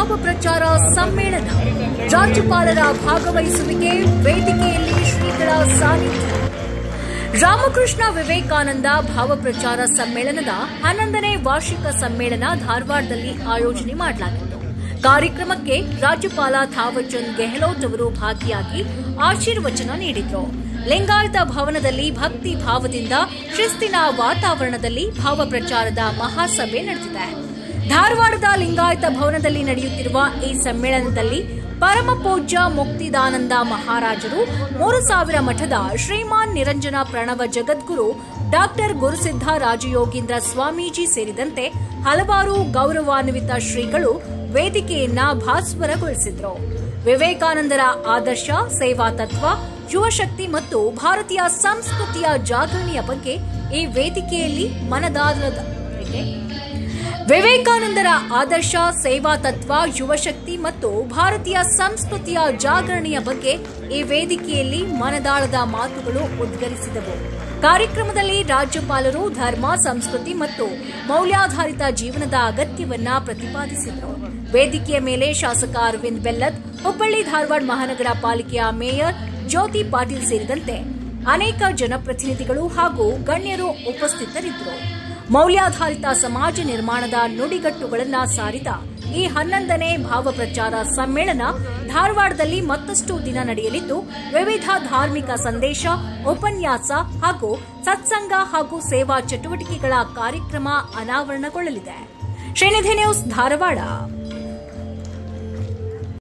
ಭಾವ ಪ್ರಚಾರ ಸಮ್ಮೇಳನ. ರಾಜ್ಯಪಾಲರ ಭಾಗವಹಿಸುವಿಕೆ, ವೇದಿಕೆಯಲ್ಲಿ ಶ್ರೀಗಳ ಸಾನ್ನಿಧ್ಯ. ರಾಮಕೃಷ್ಣ ವಿವೇಕಾನಂದ ಭಾವಪ್ರಚಾರ ಸಮ್ಮೇಳನದ 11ನೇ ವಾರ್ಷಿಕ ಸಮ್ಮೇಳನ ಧಾರವಾಡದಲ್ಲಿ ಆಯೋಜನೆ ಮಾಡಲಾಗಿತ್ತು. ಕಾರ್ಯಕ್ರಮಕ್ಕೆ ರಾಜ್ಯಪಾಲ ಥಾವರ್ಚಂದ್ ಗೆಹ್ಲೋಟ್ ಅವರು ಭಾಗಿಯಾಗಿ ಆಶೀರ್ವಚನ ನೀಡಿದರು. ಲಿಂಗಾಯತ ಭವನದಲ್ಲಿ ಭಕ್ತಿ ಭಾವದಿಂದ ಶಿಸ್ತಿನ ವಾತಾವರಣದಲ್ಲಿ ಭಾವಪ್ರಚಾರದ ಮಹಾಸಭೆ ನಡೆದಿದೆ. ಧಾರವಾಡದ ಲಿಂಗಾಯತ ಭವನದಲ್ಲಿ ನಡೆಯುತ್ತಿರುವ ಈ ಸಮ್ಮೇಳನದಲ್ಲಿ ಪರಮ ಪೂಜ್ಯ ಮುಕ್ತಿದಾನಂದ ಮಹಾರಾಜರು, 3000 ಮಠದ ಶ್ರೀಮಾನ್ ನಿರಂಜನ ಪ್ರಣವ ಜಗದ್ಗುರು ಡಾ ಗುರುಸಿದ್ಧ ರಾಜಯೋಗೀಂದ್ರ ಸ್ವಾಮೀಜಿ ಸೇರಿದಂತೆ ಹಲವಾರು ಗೌರವಾನ್ವಿತ ಶ್ರೀಗಳು ವೇದಿಕೆಯನ್ನ ಭಾಸ್ವರಗೊಳಿಸಿದ್ರು. ವಿವೇಕಾನಂದರ ಆದರ್ಶ, ಸೇವಾ ತತ್ವ, ಯುವಶಕ್ತಿ ಮತ್ತು ಭಾರತೀಯ ಸಂಸ್ಕೃತಿಯ ಜಾಗರಣೆಯ ಬಗ್ಗೆ ಈ ವೇದಿಕೆಯಲ್ಲಿ ವಿವೇಕಾನಂದರ ಆದರ್ಶ, ಸೇವಾ ತತ್ವ, ಯುವಶಕ್ತಿ ಮತ್ತು ಭಾರತೀಯ ಸಂಸ್ಕೃತಿಯ ಜಾಗರಣೆಯ ಬಗ್ಗೆ ಈ ವೇದಿಕೆಯಲ್ಲಿ ಮನದಾಳದ ಮಾತುಗಳು ಉದ್ಗರಿಸಿದವು. ಕಾರ್ಯಕ್ರಮದಲ್ಲಿ ರಾಜ್ಯಪಾಲರು ಧರ್ಮ, ಸಂಸ್ಕೃತಿ ಮತ್ತು ಮೌಲ್ಯಾಧಾರಿತ ಜೀವನದ ಅಗತ್ಯವನ್ನ ಪ್ರತಿಪಾದಿಸಿದರು. ವೇದಿಕೆಯ ಮೇಲೆ ಶಾಸಕ ಅರವಿಂದ್ ಬೆಲ್ಲದ್, ಹುಬ್ಬಳ್ಳಿ ಧಾರವಾಡ ಮಹಾನಗರ ಪಾಲಿಕೆಯ ಮೇಯರ್ ಜ್ಯೋತಿ ಪಾಟೀಲ್ ಸೇರಿದಂತೆ ಅನೇಕ ಜನಪ್ರತಿನಿಧಿಗಳು ಹಾಗೂ ಗಣ್ಯರು ಉಪಸ್ಥಿತರಿದ್ದರು. ಮೌಲ್ಯಾಧಾರಿತ ಸಮಾಜ ನಿರ್ಮಾಣದ ನುಡಿಗಟ್ಟುಗಳನ್ನು ಸಾರಿದ ಈ 11ನೇ ಭಾವಪ್ರಚಾರ ಸಮ್ಮೇಳನ ಧಾರವಾಡದಲ್ಲಿ ಮತ್ತಷ್ಟು ದಿನ ನಡೆಯಲಿದ್ದು, ವಿವಿಧ ಧಾರ್ಮಿಕ ಸಂದೇಶ, ಉಪನ್ಯಾಸ ಹಾಗೂ ಸತ್ಸಂಗ ಹಾಗೂ ಸೇವಾ ಚಟುವಟಿಕೆಗಳ ಕಾರ್ಯಕ್ರಮ ಅನಾವರಣಗೊಳ್ಳಲಿದೆ. ಶ್ರೀನಿಧಿ ನ್ಯೂಸ್ ಧಾರವಾಡ.